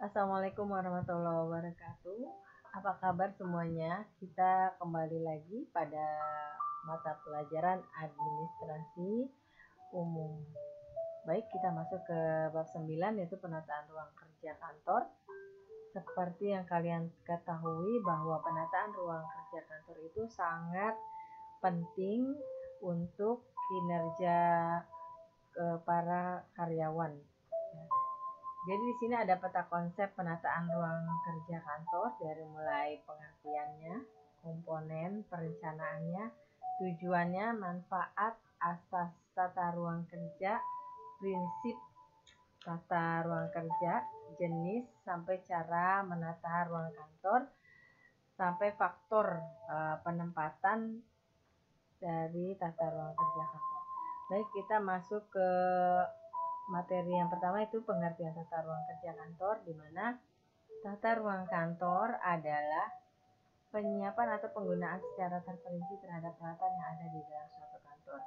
Assalamualaikum warahmatullahi wabarakatuh. Apa kabar semuanya? Kita kembali lagi pada mata pelajaran administrasi umum. Baik, kita masuk ke bab 9 yaitu penataan ruang kerja kantor. Seperti yang kalian ketahui bahwa penataan ruang kerja kantor itu sangat penting untuk kinerja para karyawan. Jadi di sini ada peta konsep penataan ruang kerja kantor dari mulai pengertiannya, komponen, perencanaannya, tujuannya, manfaat, asas tata ruang kerja, prinsip tata ruang kerja, jenis sampai cara menata ruang kantor, sampai faktor penempatan dari tata ruang kerja kantor. Baik, kita masuk ke materi yang pertama, itu pengertian tata ruang kerja kantor, di mana tata ruang kantor adalah penyiapan atau penggunaan secara terperinci terhadap peralatan yang ada di dalam suatu kantor.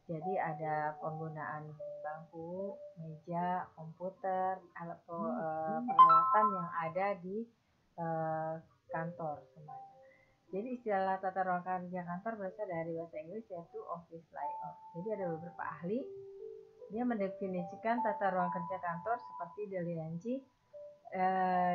Jadi ada penggunaan bangku, meja, komputer, peralatan yang ada di kantor semuanya. Jadi istilah tata ruang kerja kantor berasal dari bahasa Inggris yaitu office layout. Jadi ada beberapa ahli, dia mendefinisikan tata ruang kerja kantor seperti Delianci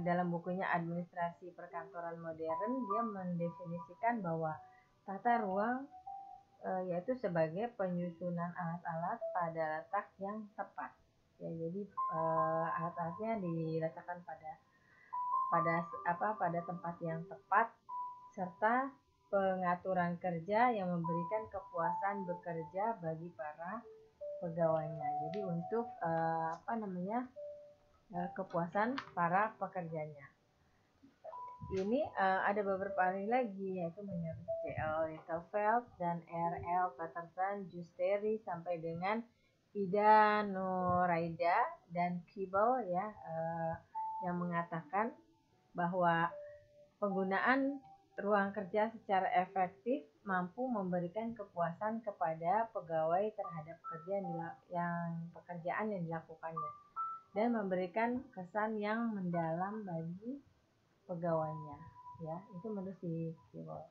dalam bukunya Administrasi Perkantoran Modern. Dia mendefinisikan bahwa tata ruang yaitu sebagai penyusunan alat-alat pada letak yang tepat. Ya, jadi alat-alatnya diletakkan pada tempat yang tepat, serta pengaturan kerja yang memberikan kepuasan bekerja bagi para pegawainya. Jadi untuk kepuasan para pekerjanya. Ini ada beberapa ahli lagi, yaitu menurut C.L. Littlefeld dan R.L. Patterson, Justeri, sampai dengan Ida Noraida dan Kibble ya, yang mengatakan bahwa penggunaan ruang kerja secara efektif mampu memberikan kepuasan kepada pegawai terhadap pekerjaan yang dilakukannya dan memberikan kesan yang mendalam bagi pegawainya. Ya, itu menurut si Kibble.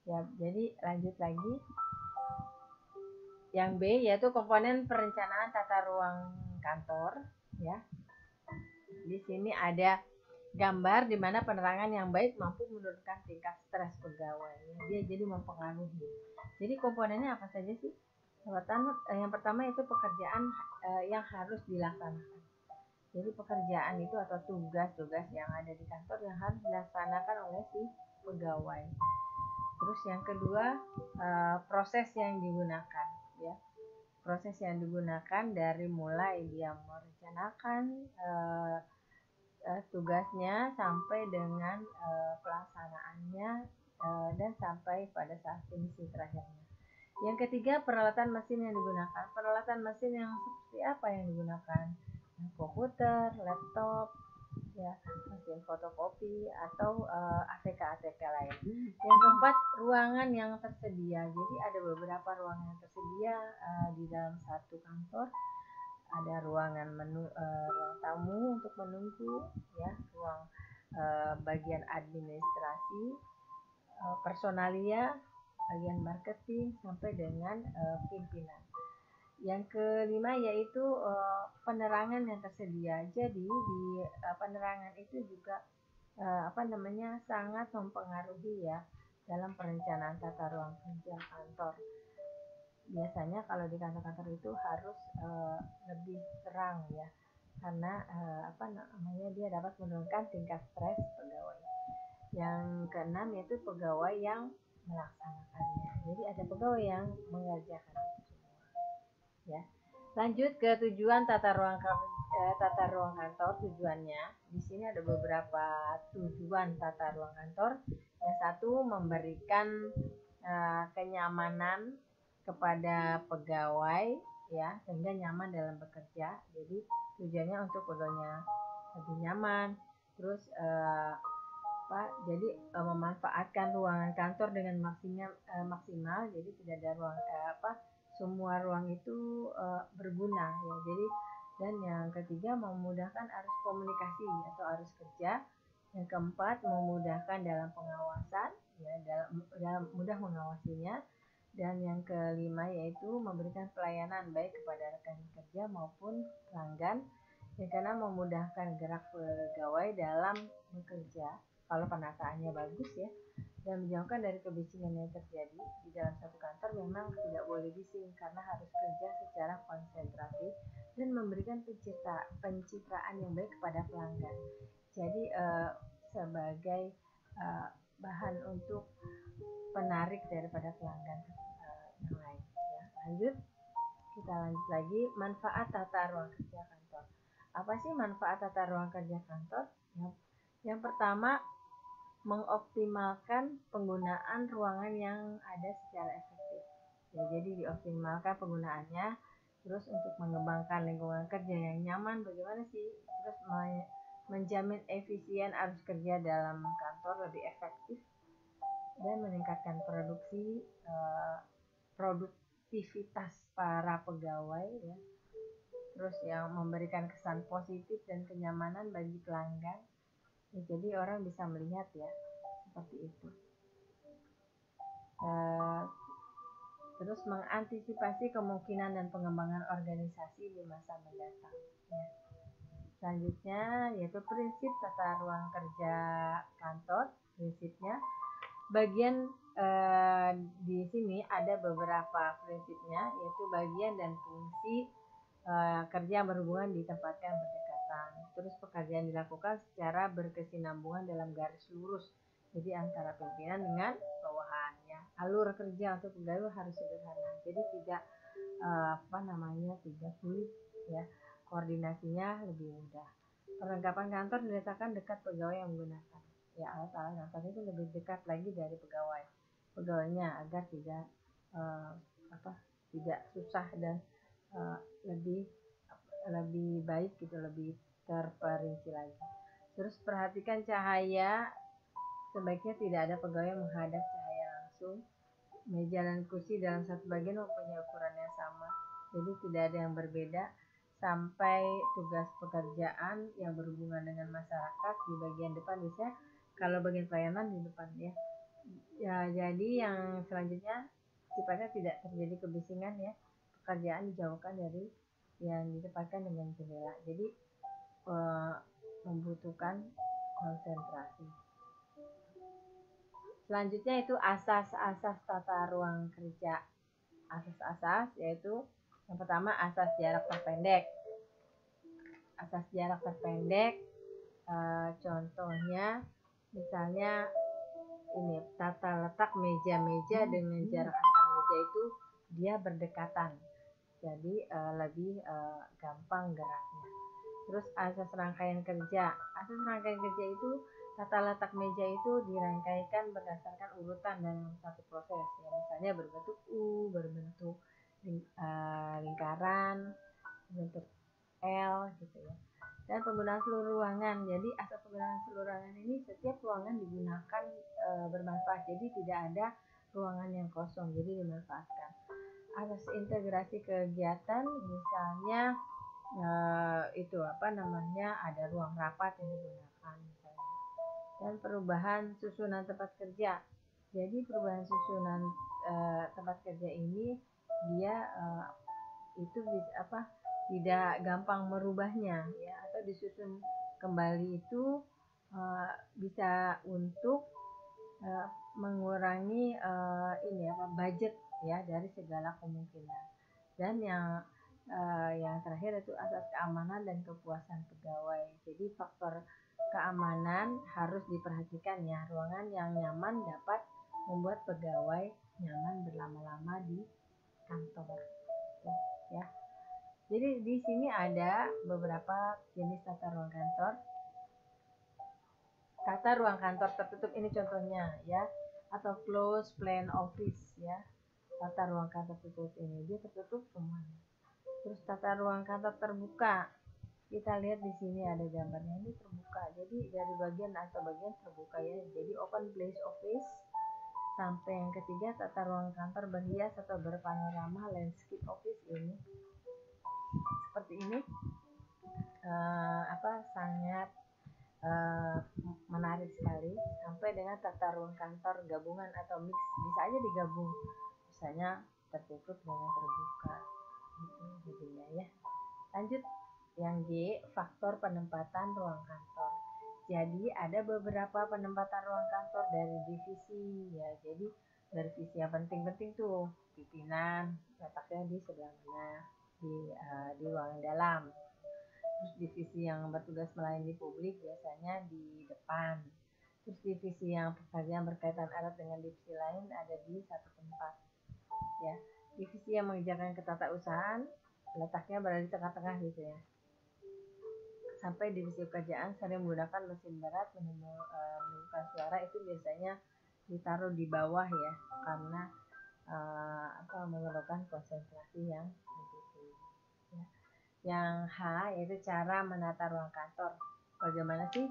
Ya, jadi lanjut lagi. Yang B yaitu komponen perencanaan tata ruang kantor. Ya, di sini ada gambar di mana penerangan yang baik mampu menurunkan tingkat stres pegawai. Dia jadi mempengaruhi. Jadi komponennya apa saja sih? Yang pertama itu pekerjaan yang harus dilaksanakan. Jadi pekerjaan itu atau tugas-tugas yang ada di kantor yang harus dilaksanakan oleh si pegawai. Terus yang kedua, proses yang digunakan, ya. Proses yang digunakan dari mulai dia merencanakan tugasnya sampai dengan pelaksanaannya dan sampai pada saat finishing terakhirnya. Yang ketiga, peralatan mesin yang digunakan. Peralatan mesin yang seperti apa yang digunakan? Komputer, laptop, ya, mesin fotokopi atau ATK lain. Yang keempat, ruangan yang tersedia. Jadi ada beberapa ruangan yang tersedia di dalam satu kantor. Ada ruangan ruang tamu untuk menunggu, ya, ruang bagian administrasi, personalia, bagian marketing, sampai dengan pimpinan. Yang kelima yaitu penerangan yang tersedia. Jadi di penerangan itu juga sangat mempengaruhi ya dalam perencanaan tata ruang kerja kantor. Biasanya kalau di kantor-kantor itu harus lebih terang ya, karena dia dapat menurunkan tingkat stres pegawai. Yang keenam yaitu pegawai yang melaksanakannya. Jadi ada pegawai yang mengerjakan itu semua. Ya. Lanjut ke tujuan tata ruang kantor. Tujuannya di sini ada beberapa tujuan tata ruang kantor. Yang satu, memberikan kenyamanan kepada pegawai ya, sehingga nyaman dalam bekerja. Jadi tujuannya untuk pegawainya lebih nyaman. Terus jadi memanfaatkan ruangan kantor dengan maksimal. Jadi tidak ada ruang semua ruang itu berguna ya. Jadi Dan yang ketiga, memudahkan arus komunikasi atau arus kerja. Yang keempat, memudahkan dalam pengawasan, ya, dalam mudah mengawasinya. Dan yang kelima yaitu memberikan pelayanan baik kepada rekan kerja maupun pelanggan. Yang keenam, memudahkan gerak pegawai dalam bekerja kalau penataannya bagus, ya, dan menjauhkan dari kebisingan yang terjadi di dalam satu kantor. Memang tidak boleh bising karena harus kerja secara konsentratif dan memberikan pencitraan yang baik kepada pelanggan. Jadi sebagai bahan untuk penarik daripada pelanggan yang lain, ya. Kita lanjut lagi, manfaat tata ruang kerja kantor. Apa sih manfaat tata ruang kerja kantor? Yang pertama, mengoptimalkan penggunaan ruangan yang ada secara efektif. Ya, jadi dioptimalkan penggunaannya. Terus untuk mengembangkan lingkungan kerja yang nyaman, bagaimana sih? Terus menjamin efisien arus kerja dalam kantor lebih efektif dan meningkatkan produktivitas para pegawai, ya. Terus yang memberikan kesan positif dan kenyamanan bagi pelanggan. Ya, jadi orang bisa melihat, ya, seperti itu. Terus mengantisipasi kemungkinan dan pengembangan organisasi di masa mendatang, ya. Selanjutnya yaitu prinsip tata ruang kerja kantor. Prinsipnya bagian di sini ada beberapa prinsipnya, yaitu bagian dan fungsi kerja yang berhubungan ditempatkan berdekatan. Terus pekerjaan dilakukan secara berkesinambungan dalam garis lurus, jadi antara pimpinan dengan bawahannya. Alur kerja untuk pegawai harus sederhana, jadi tidak tidak sulit, ya. Koordinasinya lebih mudah. Perlengkapan kantor diletakkan dekat pegawai yang menggunakan, ya, alat-alat kantor itu lebih dekat lagi dari pegawainya agar tidak tidak susah dan lebih baik gitu, lebih terperinci lagi. Terus perhatikan cahaya, sebaiknya tidak ada pegawai menghadap cahaya langsung. Meja dan kursi dalam satu bagian mempunyai ukuran yang sama, jadi tidak ada yang berbeda. Sampai tugas pekerjaan yang berhubungan dengan masyarakat di bagian depan, bisa kalau bagian pelayanan di depan, ya. Jadi yang selanjutnya supaya tidak terjadi kebisingan, ya, pekerjaan dijauhkan dari yang ditempatkan dengan jendela, jadi membutuhkan konsentrasi. Selanjutnya itu asas-asas tata ruang kerja. Asas-asas yaitu yang pertama, asas jarak terpendek. Asas jarak terpendek, contohnya misalnya ini, tata letak meja-meja dengan jarak antar meja itu dia berdekatan, jadi lebih gampang geraknya. Terus asas rangkaian kerja. Asas rangkaian kerja itu tata letak meja itu dirangkaikan berdasarkan urutan dan satu proses, ya, misalnya berbentuk U, berbentuk lingkaran, bentuk L, gitu, ya. Dan penggunaan seluruh ruangan. Jadi asas penggunaan seluruh ruangan ini, setiap ruangan digunakan bermanfaat, jadi tidak ada ruangan yang kosong, jadi dimanfaatkan. Asas integrasi kegiatan, misalnya ada ruang rapat yang digunakan, misalnya. Dan perubahan susunan tempat kerja. Jadi perubahan susunan tempat kerja ini dia tidak gampang merubahnya, ya, atau disusun kembali itu bisa untuk mengurangi budget, ya, dari segala kemungkinan. Dan yang terakhir itu asas keamanan dan kepuasan pegawai. Jadi faktor keamanan harus diperhatikan, ya. Ruangan yang nyaman dapat membuat pegawai nyaman berlama-lama di kantor, ya. Jadi di sini ada beberapa jenis tata ruang kantor. Tata ruang kantor tertutup ini contohnya, ya, atau closed plan office, ya. Tata ruang kantor tertutup ini dia tertutup semuanya. Terus tata ruang kantor terbuka, kita lihat di sini ada gambarnya, ini terbuka, jadi dari bagian atau bagian terbuka, ya, jadi open place office. Sampai yang ketiga, tata ruang kantor berhias atau berpanorama landscape office, ini seperti ini. misalnya tata ruang kantor gabungan atau mix, bisa aja digabung, misalnya tertutup dengan terbuka gitu jadinya ya. Lanjut yang G, faktor penempatan ruang kantor. Jadi ada beberapa penempatan ruang kantor dari divisi ya. Jadi dari divisi yang penting-penting tuh, pimpinan letaknya di sebelah mana, di ruangan dalam. Terus divisi yang bertugas melayani publik biasanya di depan. Terus divisi yang pekerjaan berkaitan erat dengan divisi lain ada di satu tempat ya. Divisi yang mengerjakan ketatausahaan letaknya berada di tengah-tengah gitu ya. Sampai divisi pekerjaan sering menggunakan mesin berat menimbulkan suara, itu biasanya ditaruh di bawah ya, karena memerlukan konsentrasi yang lebih tinggi ya. Yang H yaitu cara menata ruang kantor. Bagaimana sih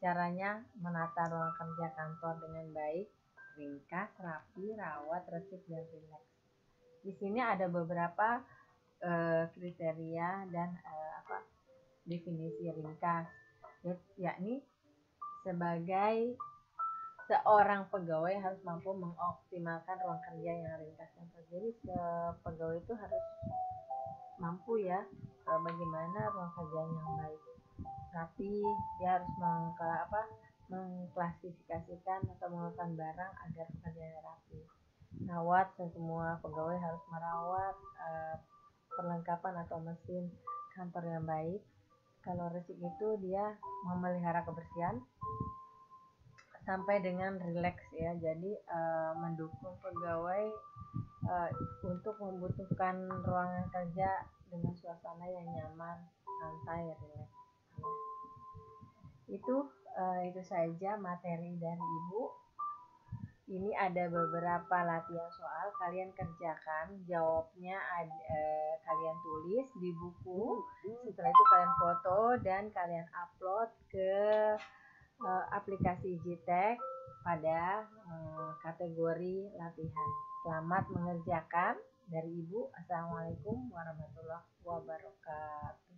caranya menata ruang kerja kantor dengan baik, ringkas, rapi, rawat, resik, dan rileks. Di sini ada beberapa kriteria dan definisi ringkas, yakni sebagai seorang pegawai harus mampu mengoptimalkan ruang kerja yang ringkas. Jadi pegawai itu harus mampu ya bagaimana ruang kerja yang baik, rapi, dia harus mengklasifikasikan atau mengelola barang agar pekerjaannya rapi. Rawat, semua pegawai harus merawat perlengkapan atau mesin kantor yang baik. Kalau resik itu dia memelihara kebersihan sampai dengan rileks ya. Jadi mendukung pegawai untuk membutuhkan ruangan kerja dengan suasana yang nyaman, santai, rileks. Itu saja materi dari Ibu. Ini ada beberapa latihan soal, kalian kerjakan, jawabnya kalian tulis di buku. Setelah itu kalian foto dan kalian upload ke aplikasi Gtek pada kategori latihan. Selamat mengerjakan dari Ibu. Assalamualaikum warahmatullahi wabarakatuh.